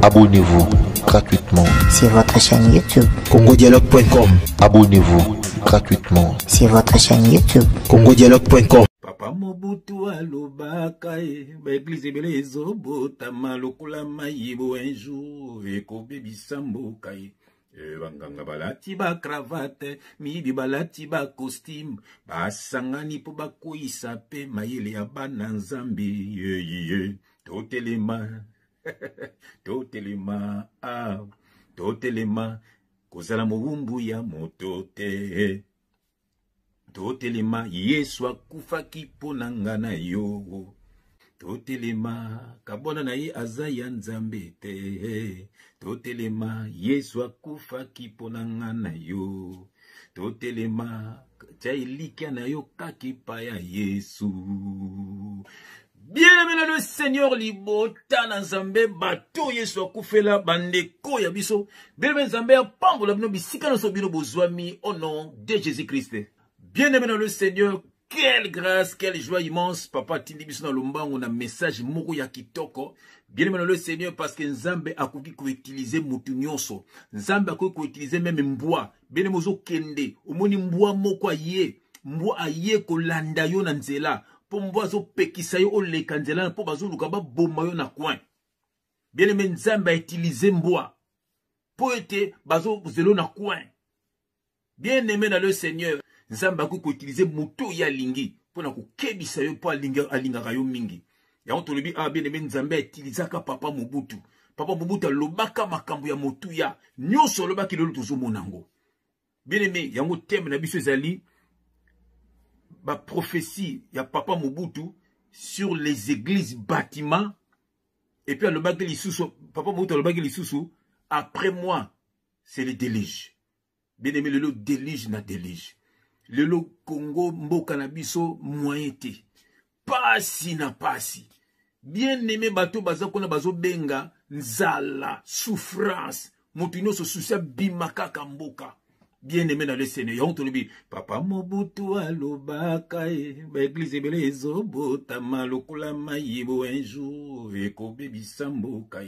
Abonnez-vous gratuitement sur votre chaîne YouTube congodialogue.com. Abonnez-vous gratuitement sur votre chaîne YouTube congodialogue.com. Papa Mobutu alobaka ba église ebele ezobotama lokola mayibo un jour ekobebisa mboka banganga balati ba cravate miyibi balati ba costume basangani po bakoyisa pe mayele ya bana nzambe totelema totelema totelema kozala mobumbu ya moto te totelema Yesu akufaki pona nga na yo totelema kabona na ye aza ya nzambe te totelema Yesu akufaki pona nga na yo totelema tia elikia na yo kakipa ya Yesu. Bien-aimé le Seigneur libota na nzambe bato Yesu akufela bandeko ya biso bien-aimé nzambe apambola bino bisika na so bino bozwami au nom de Jésus-Christ. Bien-aimé dans le Seigneur, quelle grâce, quelle joie immense. Papa tindi biso na lombango na message moko ya kitoko. Bien-aimé dans le Seigneur, parce que Nzambe akoki ko utiliser mutu nyonso. Nzambe akoki ko utiliser même mbwa. Bien-aimé mozo kende, omoni mbwa moko aye. Mbwa aye ko landa yo na nzela. Po mbwa zo pekisa yo oleka nzela po bazo luka ba bomba yo na coin. Bien-aimé Nzambe a utilisé mbwa. Po ete bazo zelo na coin. Bien-aimé dans le Seigneur, Nzamba ko utiliser moto ya lingi pona ko kebisa yo po alinga yo mingi. Ya on tolobi bien-aimé Nzamba utilizaka papa Mobutu. Papa Mobutu lobaka makambo ya motu ya nyonso lobaki lolo tozo monango. Bien-aimé yango thème na biso ezali ba prophétie ya papa Mobutu sur les églises bâtiments et puis lobaki lisusu papa Mobutu lobaki lisusu après moi c'est le déluge. Bien-aimé le déluge na déluge. Le Congo mboka na biso moyen te pasi na pasi bien aimé bato baza kona bazo benga nzala souffrance moto nyonso susia bimakaka mboka bien aimé dans le Seigneur ya ontolobi papa Mobutu alobaka ba église ebele ezobotama lokola mayibo un jour ekobebisa mboka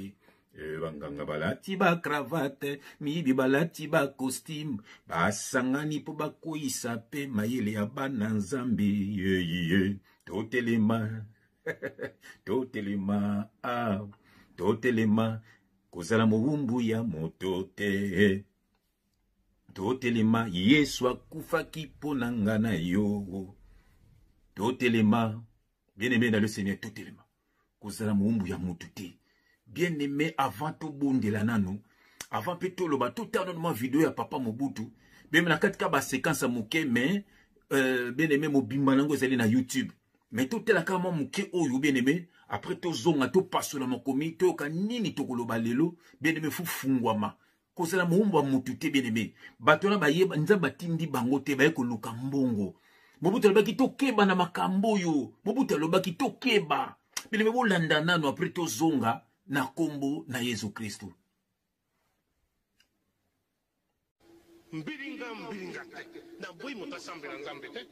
banganga balati ba cravate miyibi balati ba costume basangani po bakoyisa pe mayele ya bana nzambe totelema totelema totelema kozala mobumbu ya moto te totelema Yesu akufaki pona nga na yo totelema bien-aimé dans le Seigneur totelema kozala mobumbu ya moto te. Bien-aimé, avant tout bon de la nano, avant plutôt le bateau, tu as ma vidéo à papa Mobutu. Bien, na katika ba séquence à mouké, mais bien-aimé, mo bimbanango zali na YouTube. Mais tout est là quand même mouké oyo, bien-aimé. Après tout zonga, tout passe sur la mokomi, tout ka nini to koloba lelo, bien-aimé, fou fungwama. Kosa la moumba mutute, bien-aimé. Bato na ba yeba, nza batindi bangote, ba yeko luka mbongo. Mobutu alobaki to keba na makambo yo. Mobutu alobaki to keba. Bien-aimé, bo landa nano, après tout zonga, na kombo na Yesu Kristo. Mbilinga te na boyi moto asambe na nzambe te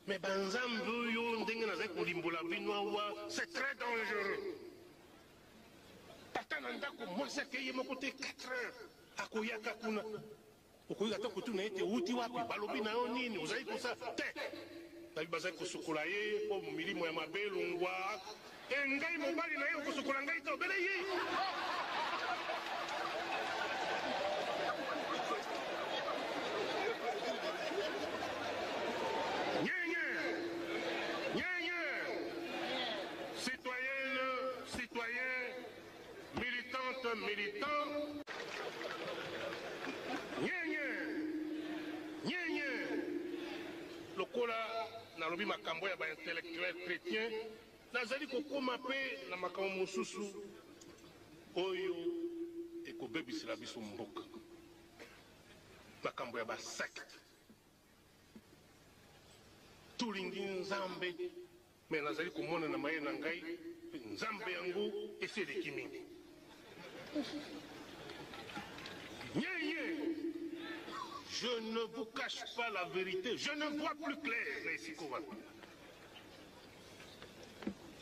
mais banzambe oyo ndenge nazali kolimbola bino awa c'est très dangereux. Tata na ndako mwasi akeye moko te 4 heures akoyaka kuna okoyika ta kotuna ete uti wapi balobi na yo nini ozali kosa te nabi bazali kosukola ye po milimo ya mabe longwa ngai mobali na ye kosukola ngai te obele ye militant lokola nalobi makambo ya ba intellectuel chrétien nazali kokoma pe na makambo mosusu oyo ekobebisela biso mboka makambo ya ba secte tulingi nzambe me nazali komona na maye na ngai nzambe yango eseleki mingi. Je ne vous cache pas la vérité, je ne vois plus clair.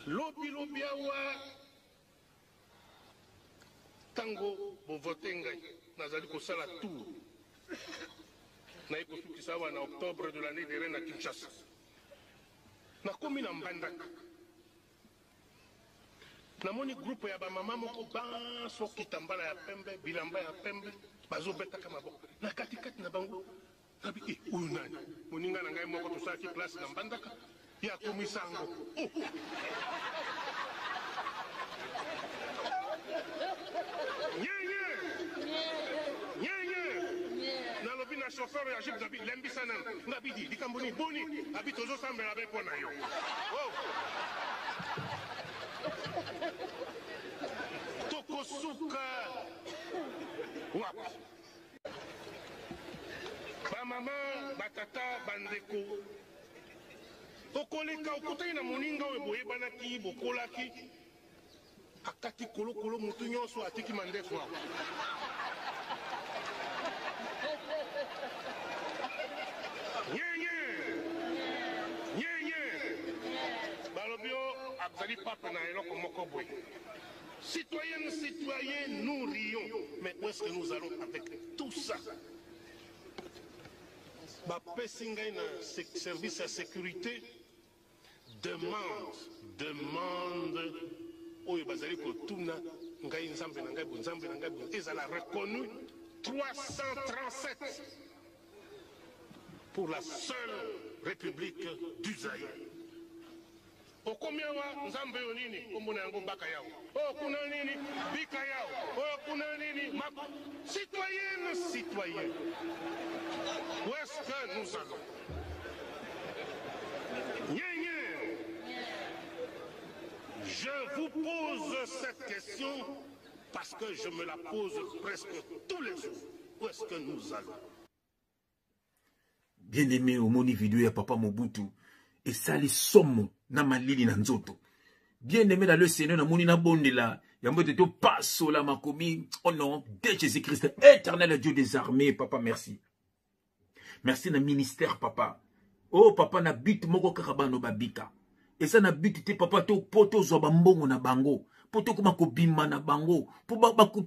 Lobi awa Tango, bo vote ngai, nazali ko sala tour. Na iko tuki sawa na octobre de l'année dernière na Kinshasa. Na komi na Mbandaka. Namoni groupe ya ba mama moko banso kitambala ya pembe, bilamba ya pembe, bazo betaka maboko. Na katikati na bango, nabi uyu nani? Moninga na ngai moko tosaki place na Mbandaka. Ya komisango. Oh. Nalobi na chauffeur ya jeep nabi lembi sana nabi di dikamboni boni abi tozo sambela be pona yo. Oh. Tokosuka. Wapi. Ba mama, ba tata, bandeko. Okoleka okutai na moninga oyo boyebanaki bokolaki akati kolokolo mutu nyonso atiki mandefu awa. Nye balobi o azali pape na eloko moko boye. Citoyen, nous rions, mais où est-ce que nous allons avec tout ça? Bapesi ngai na service à sécurité demande oyo bazali kotuna ngai nzambe na ngai bonzambe na ngai ezala reconnu 337 pour la seule république du Zaïre. Okomia wa nzambe yo nini komona yango mbaka yao o kuna nini bika yao o kuna nini citoyen où est-ce que nous allons? Je vous pose cette question parce que je me la pose presque tous les jours. Où est-ce que nous allons? Bien-aimé, au moni vidéo ya Papa Mobutu et ça les sommes na malili na nzoto. Bien-aimé dans le Seigneur na moni na bondela ya mbote to passo la makomi au nom de Jésus-Christ, éternel Dieu des armées. Papa, merci. Merci na ministère, papa. Oh, papa, na bit moko karabano babika. Et ça na bit te papa to poto zo bambongo na bango. Poto kuma kobima na bango. Po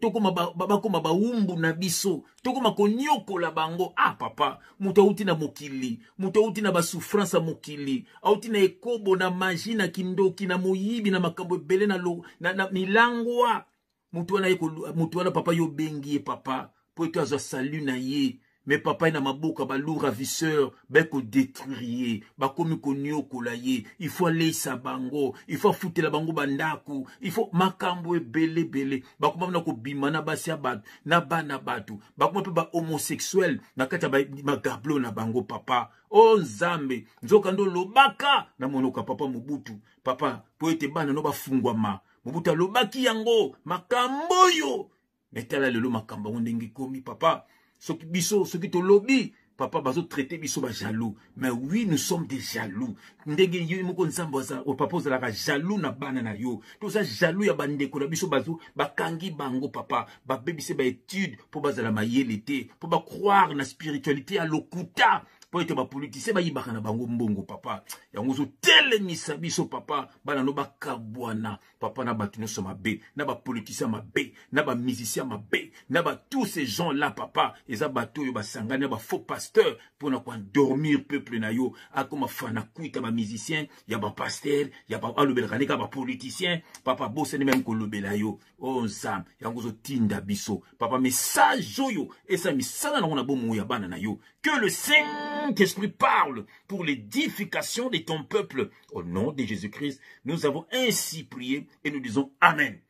to kuma ba umbu na biso. To kuma konyoko la bango. Ah, papa, muta uti na mokili. Muta uti na ba souffrance a mokili. Auti na ekobo na magie na kindoki na moyibi na makambo bele na lo na milangwa. Mutu wana papa yo bengi papa. Po to azo salu na ye. Mais papa ina maboka ba lourd ravisseur beko détruire ba komi konyoko la ye il faut aller sa bango il faut foutre la bango bandaku il faut makambo bele ba koma na ko bima na basi abatu na bana batu ba koma pe ba homosexuel na kata ba magablo na bango papa o nzambe nzoka ndo lobaka na monoka papa Mobutu papa po ete bana no bafungwama Mobutu lobaki yango makambo yo metala lelo makambo ndenge komi papa. Ce qui te lobby, papa, bazo traité biso ba jaloux. Mais oui, nous sommes des jaloux. Ndenge yo moko nzamboza, o papa ozalaka jaloux na bana na yo. Tout ça jaloux ya bandeko na biso bazo bakangi bango papa, ba bebise ba étude pour bazala mayelete, pour ba croire na spiritualité à lokuta. Pour être politicien ba yibaka na bango mbongo papa. Yango zo telemisa biso papa, bana no bakabwana. Papa na batu no so mabe, na ba politicien mabe, na ba musicien mabe, na ba tous ces gens là papa, eza bato yo basangana ba faux pasteur pour na kwa dormir peuple na yo, akoma fana kuita ba musicien, ya ba pasteur, ya ba alobelaka ka ba politicien, papa bosse ne même ko lobela yo. Oh nzam, yango zo tinda biso. Papa message yo, et ça misala na ona bomo ya bana na yo. Que le Saint-Esprit parle pour l'édification de ton peuple. Au nom de Jésus-Christ, nous avons ainsi prié et nous disons Amen.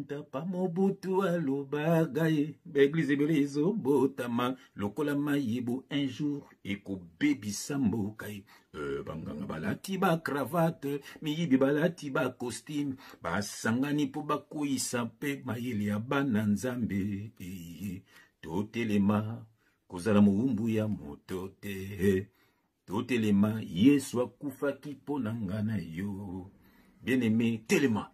Papa Mobutu alobagaye, l'église ebelezo botama, lokola mayebo un jour, eko baby sambo kai, banganga balati ba cravate, miyibi balati ba costume, ba sangani po ba kuisa pe mayele ya bana nzambe, totelema. Kozala muumbu ya moto te. Totelema Yesu akufaki pona ngana yo. Bien-aimé, telema.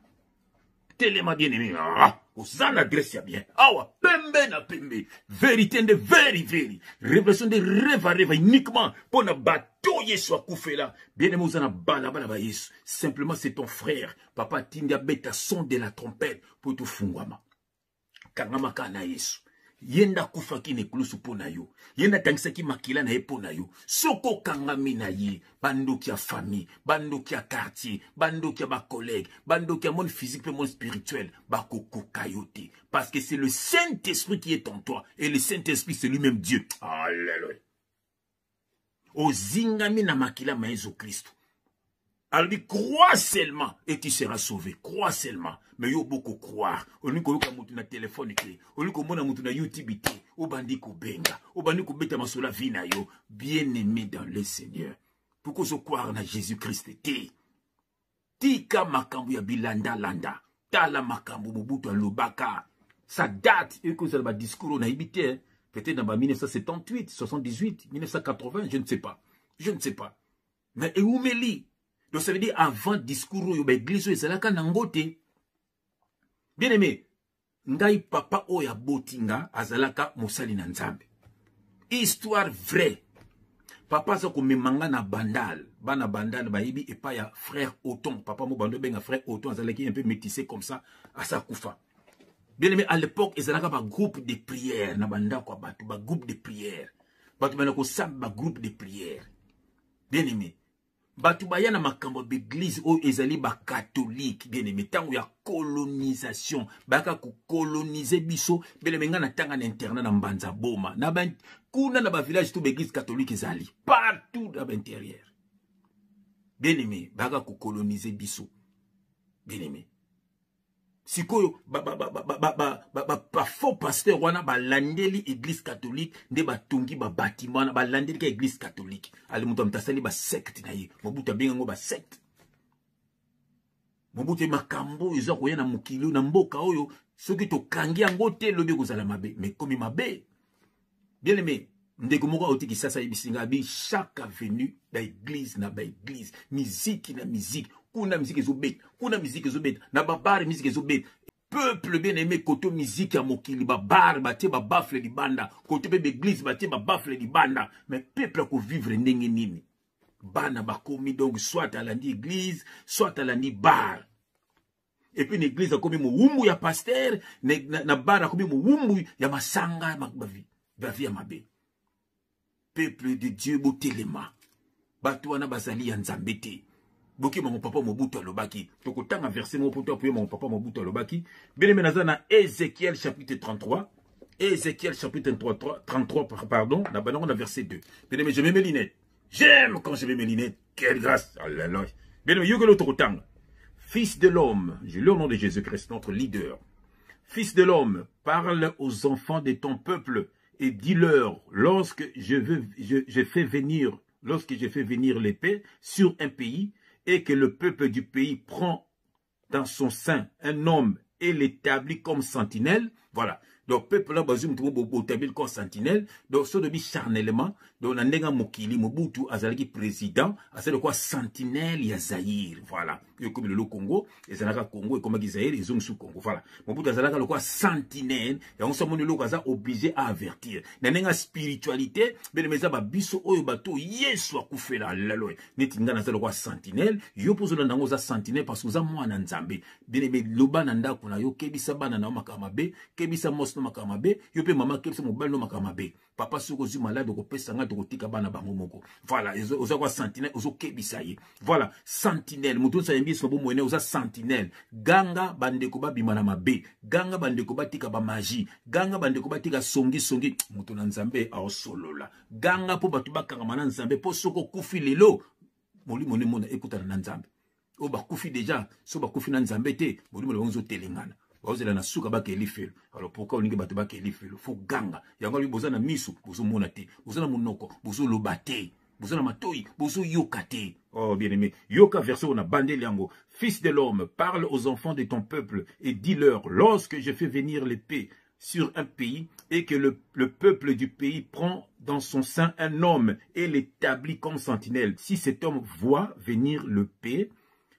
Telema bien-aimé. Ah, ozana adresse ya bien. Awa, pembe na pembe. Vérité de very. Révélation de rêve uniquement pona bato Yesu akufela. Bien-aimé, ozana bala ba Yesu. Simplement c'est ton frère. Papa Tindia beta son de la trompette pour tout fungwama. kangamaka na Yesu. Yenda kufaki ne kulusu pona yo. Yenda tangisaki makila na ye pona yo. Soko kangami na ye. Bandoki ya famille, bandoki ya quartier, bandoki ya ba collègue, bandoki ya monde physique et monde spirituel. Bakoko kayote. Parce que c'est le Saint-Esprit qui est en toi. Et le Saint-Esprit c'est lui-même Dieu. Alléluia. Ozingami na makila ma Jésus Christ. Alors dit, crois seulement et tu seras sauvé. Crois seulement. Mais il y a beaucoup croire. Au lieu que tu na téléphone, au lieu que tu na YouTube, au bandi ko benga, au bandi ko beta masola vina yo, bien aimé dans le Seigneur. Pourquoi se croire na Jésus-Christ te? Tika makambu ya bilanda landa. Tala makambu Mobutu alobaka. Ça date. Et que ça va discours na ibité. Peut-être dans 1978, 78, 1980, je ne sais pas. Je ne sais pas. Mais où me lit? Donc ça veut dire avant discours yo l'église et ça nangote. Bien aimé, ngai papa oya botinga azalaka mosali na nzambe. Histoire vraie. Papa sa ko memanga na bandal, bana bandal bayibi et pas ya frère Oton. Papa mo bando benga frère Oton azalaki un peu métissé comme ça à sa koufa. Bien aimé, à l'époque ezalaka ba groupe de prière na banda kwa batu, ba groupe de prière. Batu bana ko sab ba groupe de prière. Bien aimé. Batu bayana makambo d'église o ezali ba catholique bien aimé tango ya colonisation baka ko coloniser biso bele menga na tanga na internat na mbanza boma na ba kuna na ba village tout église catholique ezali partout dans l'intérieur bien aimé baka ko coloniser biso bien aimé sikoyo ba faux pasteur wana ba landeli église catholique nde ba tongi ba bâtiment ba landeli ka église catholique ali muto mtasali ba secte na ye Mobutu benga ngo ba secte Mobutu makambo izo koya na mukili na mboka oyo soki to kangi yango te lobi kozala mabe mais comme mabe bien aimé ndeko moko otiki sasa ibisinga bi chaque avenue ba église na ba église musique na musique kuna musique ezobet kuna musique ezobet na babare musique ezobet peuple bien aimé koto musique ya mokili babare batie ba bafle libanda koto pe église batie ba bafle libanda mais peuple ko vivre ndenge nini bana bakomi donc soit à l'andi église soit à l'andi bar et puis l'église a komi muumbu ya pasteur na bar a komi muumbu ya masanga bavi ya mabe peuple de Dieu botelema batu wana bazali ya nzambe te boki mon papa Mobutu alobaki tokotanga verset mo poto pour mon papa Mobutu alobaki bien na Ézéchiel chapitre 33 Ézéchiel chapitre 33 pardon na banana na verset 2 bien je mets mes lunettes j'aime quand je mets mes lunettes quelle grâce alléluia bien yo que l'autre tokotanga fils de l'homme je lis au nom de Jésus-Christ notre leader fils de l'homme parle aux enfants de ton peuple et dis-leur lorsque je fais venir l'épée sur un pays et que le peuple du pays prend dans son sein un homme et l'établit comme sentinelle. Voilà. Donc, peuple là, bazum tout établi comme sentinelle. Donc, ce de charnellement, donc, on a mokili, Mobutu, azalaki président, à de quoi sentinelle, ya Zaïre. Voilà. Comme le Congo, et Zanaka Congo, et comme Zaïre, ils ont sous Congo. Voilà. Mobutu, azalaka le quoi sentinelle, et on s'en est obligé à avertir. Nanenga spiritualité, ben, mais ça, biso, oyo, bato, yesu, a koufé la, laloé. Netinga, nazal, le quoi sentinelle, yo, poso, nango, za sentinelle, parce que vous avez moi, nanzambe. Bien, mais, loba, nanda, kuna, yo, kebisa, banana, makamabe, kebisa, mos, no, makamabe, yo, pe, mama, kebisa, mobile, no, makamabe. Papa, soko, zu, malade, ko, pesanga, to, tika, bana, bango, moko. Voilà, oza, quoi, sentinelle, ozo, kebisa, ye. Voilà, sentinelle, mouton, sa, yembi, sobo, moene, oza, sentinelle. Ganga, bandeko, ba, bimana, mabe. Ganga, bandeko, ba, tika, ba, magie. Ganga, bandeko, ba, tika, songi, songi. Mouton, nzambe, a, solola. Ganga, po, batu, ba, karamana, nzambe, po, soko, kufi, lelo. Moli, mone, mona, écoute, na, nzambe. O, ba, kufi, déjà, so, ba, kufi, na, nzambe, te. Moli, mone, onzo, telengana. Bazela suka ba ke lifelo. Alors pourquoi on dit bato ba ke lifelo? Faut ganga. Yango li bozana misu, bozo monate, bozana monoko, bozo lobate, bozana matoi, bozo yokate. Oh bien aimé, yoka verset on a bandé liango. Fils de l'homme, parle aux enfants de ton peuple et dis-leur lorsque je fais venir l'épée sur un pays et que le peuple du pays prend dans son sein un homme et l'établit comme sentinelle. Si cet homme voit venir l'épée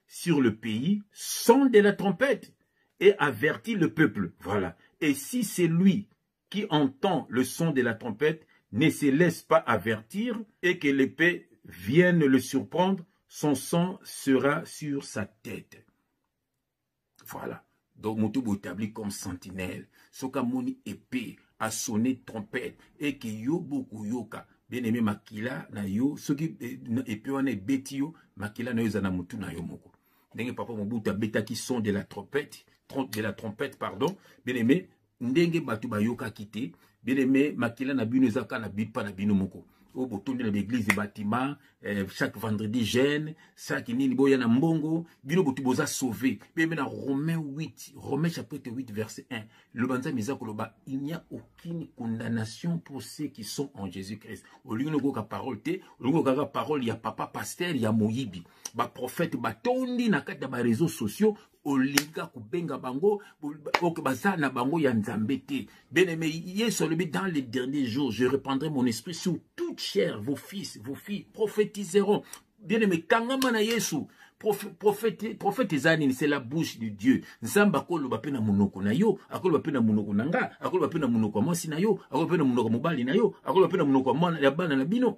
sur le pays, sonne de la trompette et avertit le peuple. Voilà. Et si c'est lui qui entend le son de la trompette, ne se laisse pas avertir et que l'épée vienne le surprendre, son sang sera sur sa tête. Voilà. Donc, mon tout établi comme sentinelle. Soka moni épée, a sonné trompette, et que yo beaucoup yoka. Bien aimé makila na yo, ce qui épée on est bêti yo, makila na yo zana mutu na yo moko. Ndenge papa Mobutu bêta qui sont de la trompette, pardon. Bien aimé, ndenge batu ba yoka kité. Bien aimé, makila na bino zaka na bit pa na bino moko. Au bout de l'église et bâtiment, chaque vendredi jeûne, chaque nini boya na mbongo, bino botu boza sauvé. Mais maintenant Romains chapitre 8 verset 1. Le banza misa koloba, il n'y a aucune condamnation pour ceux qui sont en Jésus-Christ. Au lieu de parole te, au lieu de parole il y a papa pasteur, il y a moyibi, ba prophète ba tondi na kata ba réseaux sociaux. Olinga kubenga bango ok baza na bango ya nzambe te. Bien-aimé, dans les derniers jours, je répandrai mon esprit sur toute chair, vos fils, vos filles prophétiseront. Bien-aimé, kangama na Yesu, prophète ezani, c'est la bouche de Dieu. Nzamba kolo bape na munoko na yo, akolo bape na munoko na nga, akolo bape na munoko mwasi na yo, akolo bape na munoko mobali na yo, akolo bape na munoko mwana ya bana na bino.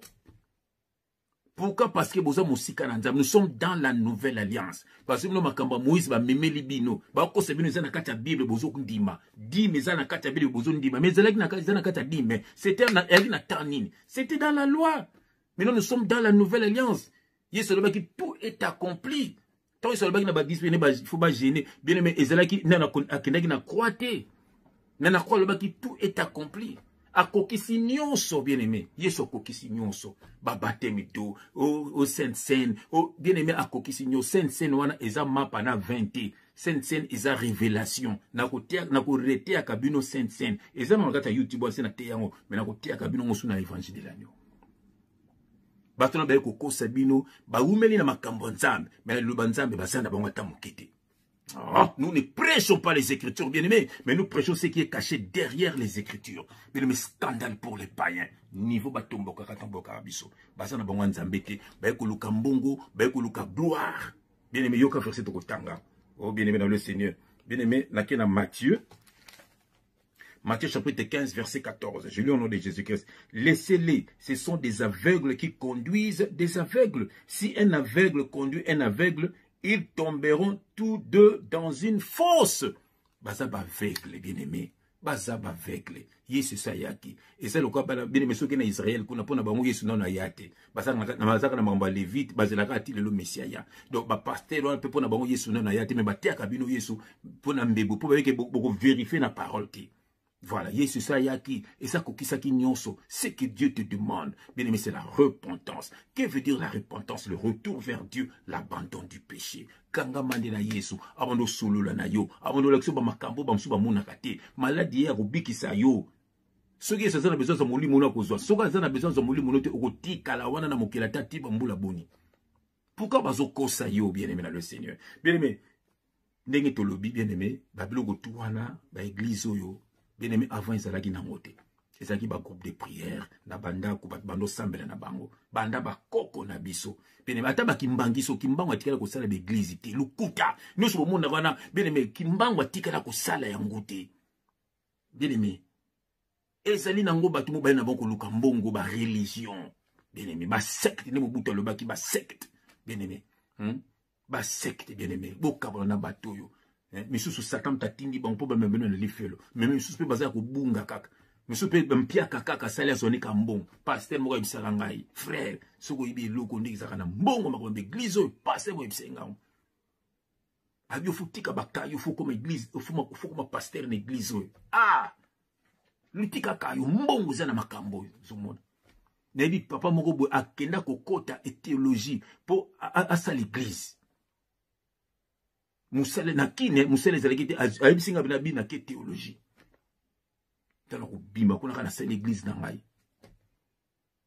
Pourquoi? Parce que nous sommes dans la nouvelle alliance. Parce que nous sommes Moïse va mémé libino. Ba ko sebino za na kata Bible bozo ndima. Dime za na kata Bible bozo ndima. Mais zelaki na kata dime. C'était na tanine. C'était dans la loi. Maintenant nous sommes dans la nouvelle alliance. Yesu le baki tout est accompli. Tant yesu le baki na ba discipliné ba faut pas gêner. Bien aimé ezalaki na akendaki na croité. Na croit le baki tout est accompli. Akokisi nyonso bien aimé, Yesu akokisi nyonso, babatemi do, o Sainte-Seine, bien aimé akokisi nyonso, Sainte-Seine wana eza mapa na 20, Sainte-Seine eza révélation, na koretea kabino Sainte-Seine, eza na kata YouTube wase na te yango, mais na kotea kabino ngosu na évangile de l'agneau. Bato na baye kokosa bino, ba umeli na makambo nzambe, mais le banzambe basanda bango tamukete. Oh, nous ne prêchons pas les Écritures, bien-aimés, mais nous prêchons ce qui est caché derrière les Écritures. Bien-aimés, scandale pour les païens. Niveau batomboka katomboka abiso. Basana bango nzambete, baeko luka mbongo, baeko luka gloire. Bien-aimés, yoka verset toko tanga. Oh, bien-aimés dans le Seigneur. Bien-aimés, nakena Matthieu. Matthieu chapitre 15, verset 14. Je lis au nom de Jésus-Christ. Laissez-les, ce sont des aveugles qui conduisent des aveugles. Si un aveugle conduit un aveugle, ils tomberont tous deux dans une fosse. Bazaba aveugle, bien-aimé. Bazaba aveugle. Yesu sayaki. Et c'est le cas, bien-aimé, ceux qui sont en Israël, qu'on a pas bango Yesu non ayate. Bazaka na mamba lévite, bazela kati le Messia. Donc, ba pasteur, on peut pas na bango Yesu non ayate, mais ba tia kabino Yesu, pour na mbebo, pour vérifier na parole. Voilà, Yesu sayaki, et ça kokisaki nyonso, c'est que Dieu te demande, bien aimé, c'est la repentance. Que veut dire la repentance? Le retour vers Dieu, l'abandon du péché. Kanga mande na Yesu, abando solo la na yo, abando lakso ba makambo ba msuba mona kate, maladie ya rubiki sa yo. Soki ça na besoin de moli mona kozwa, soki ça na besoin de moli mona te okotika la wana na mokela tati ba mbula boni. Pourquoi bazo kosa yo, bien aimé dans le Seigneur? Bien aimé, ndenge tolobi, bien aimé, babilo gotu wana, ba église yo. Bien aimé, avant ils allaient na ngote. Ils allaient ba groupe de prière, na banda ko bando sambela na bango, banda ba koko na biso. Bien aimé, ata ba kimbangiso kimbango atikala ko sala l'église te, lukuta. Nous so monde wana, bien aimé, kimbango atikala ko sala ya ngote. Bien aimé. Ezali na ngo batu mo ba na bango luka mbongo ba religion. Bien aimé, ba secte ne mo buta lo ba ki ba secte. Bien aimé. Ba secte bien aimé. Boka na bato yo. Mais sous Satan tatindi bon pour me mener le felo mais sous peut baser ko bunga kaka mais sous peut mpia kaka sala soni ka mbon pasteur mo ibisala ngai frère soko ibi loko ndiki zakana mbongo makombe église pasteur mo ibisenga abio futika bakayo fuko comme église fuko comme pasteur na église ah lutika kayo mbongo za na makambo zomona nebi papa moko bo akenda kokota et théologie pour à sa l'église. Musale na kine musale zalekite ayibisinga bina bina ke théologie tala ko bimba kuna kana sala l'église na ngai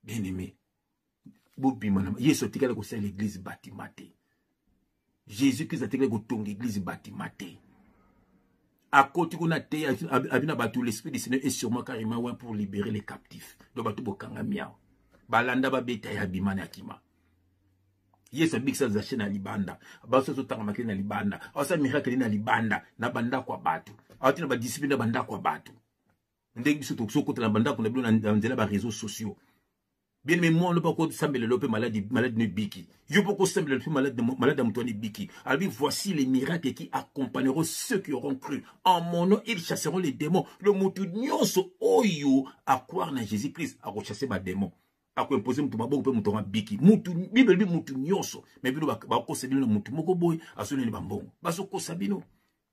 bien aimé bo bimba na Yesu tikala ko sala l'église bâtimate Jésus Christ a tikala ko tonga église bâtimate à côté kuna te abina batu l'esprit du Seigneur est sûrement carrément pour libérer les captifs donc batu bokanga miao balanda ba beta ya bimana akima. Yes, a big size za shena libanda. Abaso so tanga makina libanda. Asa miracle na libanda na banda kwa batu. Awati na ba discipline na banda kwa batu. Ndenge biso to soko na banda kuna bilo na nzela ba réseaux sociaux. Bien mais moi on pas ko sambele lope maladie ne biki. Je peux ko sambele lope malade Moutouni biki. Alors voici les miracles qui accompagneront ceux qui auront cru. En mon nom ils chasseront les démons. Le mutu nyonso oyo à croire na Jésus-Christ à chasser ba démons. À quoi imposer mutu maboko pe mutu biki. Mutu Bible bi mutu nyonso. Mais bino ba ko sedino mutu moko boy asone ni bambongo. Baso ko sabino.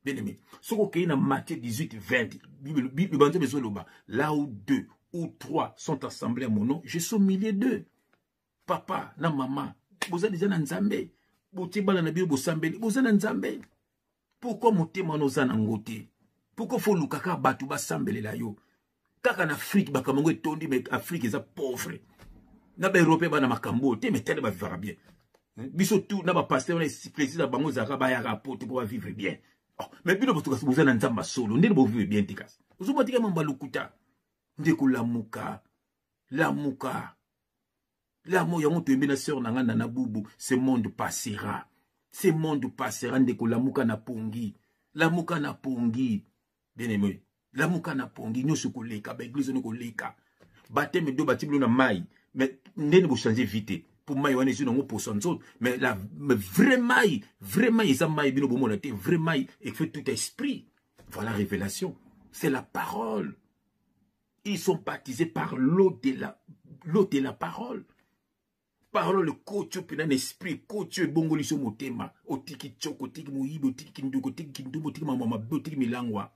Bien aimé. Soko ke na Matthieu 18:20. Bible banze bezo loba. Là où 2 ou 3 sont assemblés à mon nom, je suis au milieu d'eux. Papa, na maman, vous êtes déjà dans Nzambe. Vous êtes dans Bible, vous êtes dans Nzambe. Pourquoi motema no zana ngote? Pourquoi faut lukaka batu ba sambele la yo? Kaka na Afrique ba kamango tondi mais Afrique est pauvre. Na ba Europe ba na makambo, te metele ba vivre bien. Biso tout na ba pasteur na plaisir na bango zaka ba ya rapporter pour vivre bien. Oh, mais bino botuka vous êtes dans Nzamba solo, ndeni bo vivre bien tikas. Vous motika mamba lukuta. Ndeko lamuka, lamuka. L'amour yango to mbina sœur nanga na bubu, ce monde passera. Ce monde passera ndeko lamuka na pongi. Lamuka na pongi. Bien aimé. Lamuka na pongi nyoso ko leka, ba église no ko leka. Baptême do batiblo na mai, mais ndene bo changer vite. Pour mai wana zino ngo posonzo, mais la vrai mai isa mai bino bo monate, vrai mai et fait tout esprit. Voilà la révélation. C'est la parole. Ils sont baptisés par l'eau de la parole. Parole, coach, un esprit, coach, bongoli so motema, otiki choko, otiki muibo, otiki kinduko, otiki kindubo, otiki mamama, otiki milangwa.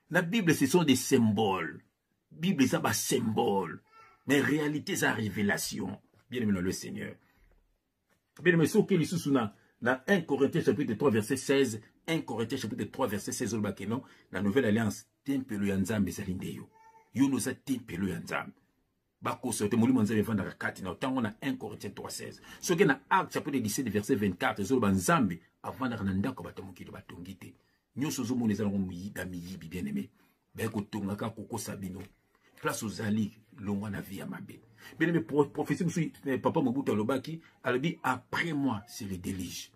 La Bible, ce sont des symboles. Bible, ça va symbole. Mais en réalité, c'est la révélation. Bien aimé dans le Seigneur. Bien aimé, ce qui est sous dans 1 Corinthiens chapitre 3, verset 16, 1 Corinthiens chapitre 3, verset 16, la nouvelle alliance, tempelo yanzambe salindeyo. Yo nous a tempelo yanzambe. Bako sote muli manzambe vanda kati na tango na 1 Corinthiens 3:16. So ke na Acte chapitre 17 verset 24 zo banzambe avanda na ndako batamukile batongite. Nyoso zo moneza ngo muyiba miyibi bien aimé. Ba ko tonga ka koko sabino. Place aux ali longwa na vie ya mabe. Bien aimé prophétie papa Mobutu alobaki alobi après moi c'est le déluge.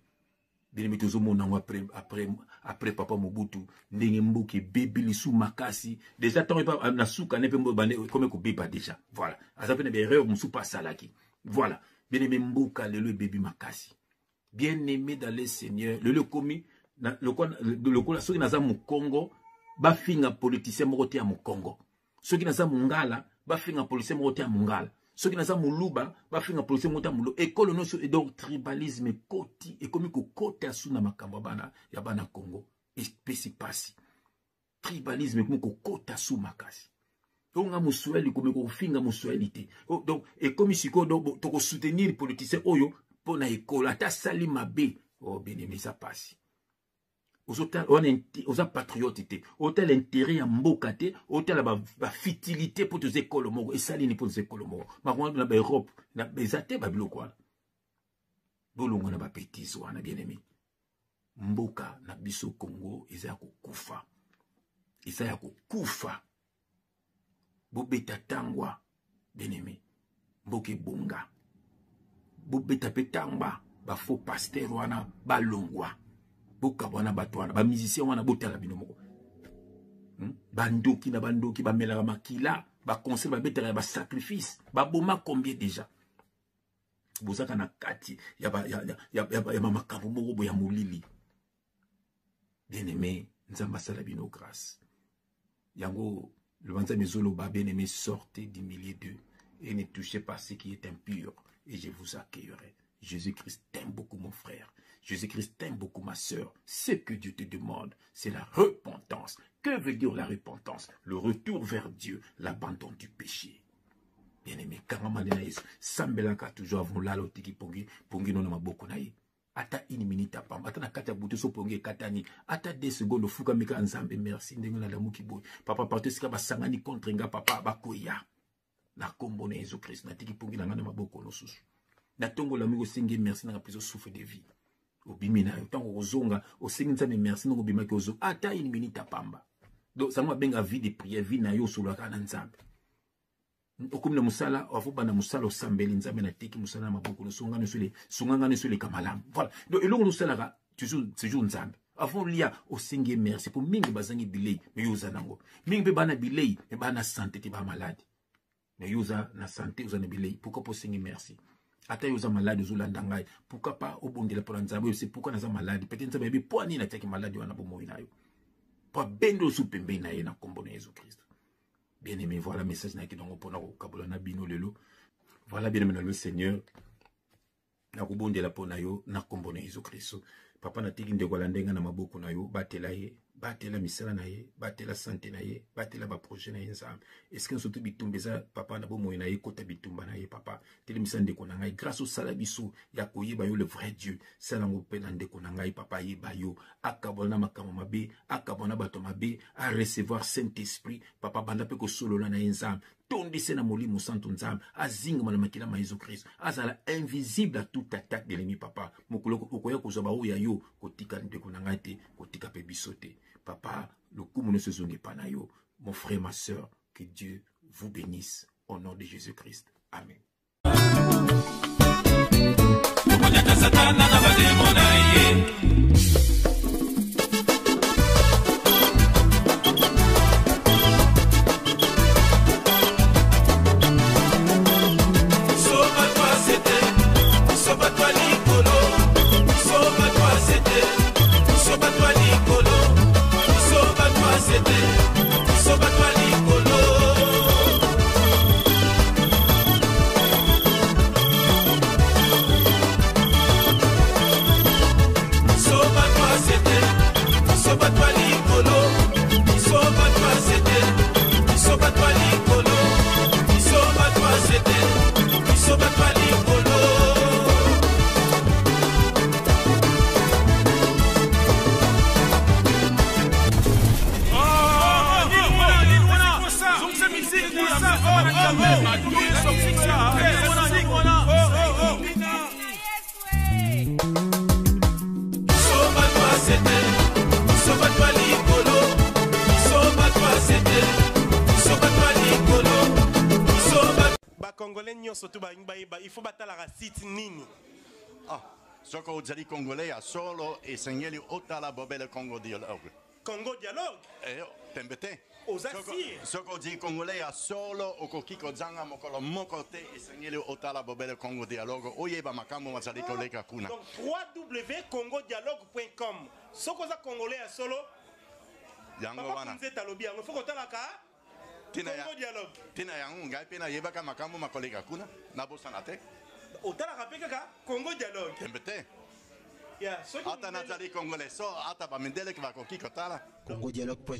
Bien aimé tozo monango après papa Mobutu ndenge mboke bébé sous makasi déjà tant pas na suka ne pe mbane comme ko beba déjà voilà azape na erreur musu pas salaki voilà bien aimé mboka le bébé makasi bien aimé dans le Seigneur le komi le kola soki naza mu Congo ba finga politicien moko te ya mu Congo soki naza mu Ngala ba finga politicien moko te ya mu Ngala soki naza mu Luba ba finga politicien moko te ya mu Luba école no et donc tribalisme koti et comme ko kota suna makambo bana ya bana Congo espèce pasi tribalisme comme ko kota su makasi onga musweli comme ko finga muswelité donc et comme siko donc to ko soutenir politicien oyo pona école ata sali mabe oh bien aimé ça passe aux patriotes, autel intérêt à mbokate, autel la fitilité pour tes écoles mogo et saline pour tes écoles mogo. Ma grande na Europe, na bezate babilo quoi. Bolongo na ba petit wana bien aimé. Mboka na biso Congo eza ko kufa. Eza ya ko kufa. Bobeta tangwa bien aimé. Mboke bonga. Bobeta petangwa ba faux pasteur wana balongwa. Boka wana batwana ba musicien wana botala bino moko bandoki na bandoki ba melaka makila ba concert ba betala ba sacrifice ba boma combien déjà bozaka na kati ya makambo moko boya molili bien aimé nzamba sala bino grâce yango le banza mezolo ba bien aimé sortez du milieu d'eux et ne touchez pas ce qui est impur et je vous accueillerai. Jésus-Christ t'aime beaucoup mon frère. Jésus-Christ t'aime beaucoup ma sœur. Ce que Dieu te demande, c'est la repentance. Que veut dire la repentance? Le retour vers Dieu, l'abandon du péché. Bien-aimé, Karamalena Yesu, Sambelaka toujours avant la lotiki pongi non na maboko na ye. Ata une minute à pam, ata na kata buto so pongi katani, ata 2 secondes fuka mika nzambe merci ndenge na lamu kiboy. Papa partout sika basangani contre nga papa bakoya. Na kombo na Yesu Christ na tiki pongi na ngana maboko no susu. Na tongo la miko singi merci na piso souffle de vie. Obimina tango ozonga osingi nzambe merci ngo bimaki ozo ata une minute pamba. Donc ça m'a benga vie de prière vie na yo solo kana nzambe. Okumna musala afuba na musala osambeli nzambe na teki musala na maboko no sunganga ne kamalam. Voilà. Donc elongo no sala toujours nzambe. Avant lia osingi merci pour mingi bazangi bilei mais yo zanango. Mingi be bana bilei mais bana santé te ba malade. mais yoza na santé oza na bilei pourquoi pas singi merci ata yoza malade ozolanda ngai pourquoi pas obondela pour nzambe c'est pourquoi naza malade peut-être nzambe yebi po nini atiaki malade wana bomoi na yo po bendo su pembeni na ye na kombo na Yesu Christ. Bien aimé, voilà message na ki dongo pona ko kabola na bino lelo. Voilà bien aimé na le Seigneur. Na kubondela pona yo na kombo na Yesu Christ. Papa na tiki ndeko la ndenga na maboko na yo batela ye, batela misala na ye, batela santé na ye, batela ba projet na ye nzambe. Est-ce que surtout bitumbeza papa na bomo na ye kota bitumba na ye papa. Tele misala ndeko na ngai grâce au salabiso ya koyeba yo le vrai Dieu. Sala ngo pe na ndeko na ngai papa yeba yo akabona makamo mabe, akabona bato mabe, à recevoir Saint-Esprit papa banda pe ko solo na ye nzambe. Tondise na molimo santo nzambe azinga mana makila ma Yesu Christ azala invisible à toute attaque de l'ennemi papa mokolo okoya kozaba oya yo kotika ndeko na ngai te kotika pe bisote papa le kumu ne se zonge pas na yo mon frère ma sœur que Dieu vous bénisse au nom de Jésus Christ amen. Il faut battre la racine nini. Ah, ce que vous avez congolais à solo et seigneur otala bobele Congo dialogue. Congo dialogue. Eh, t'embêté. Aux assires. Ce que vous avez congolais à solo au kokiko zanga mokolo mokote et seigneur otala bobele Congo dialogue. Oyeba makambo mazali koleka kuna. Donc www.congodialogue.com. Ce que vous avez congolais à solo. Yango wana. Vous êtes à l'obia. Il faut qu'on t'ala ka. Tina yangu ngai pena yebaka makambo makoleka kuna na bosana te otala kapeka ka Congo dialogue tembete ya so ata nazali congolais so ata ba mendele ki bakokiko tala congodialogue.com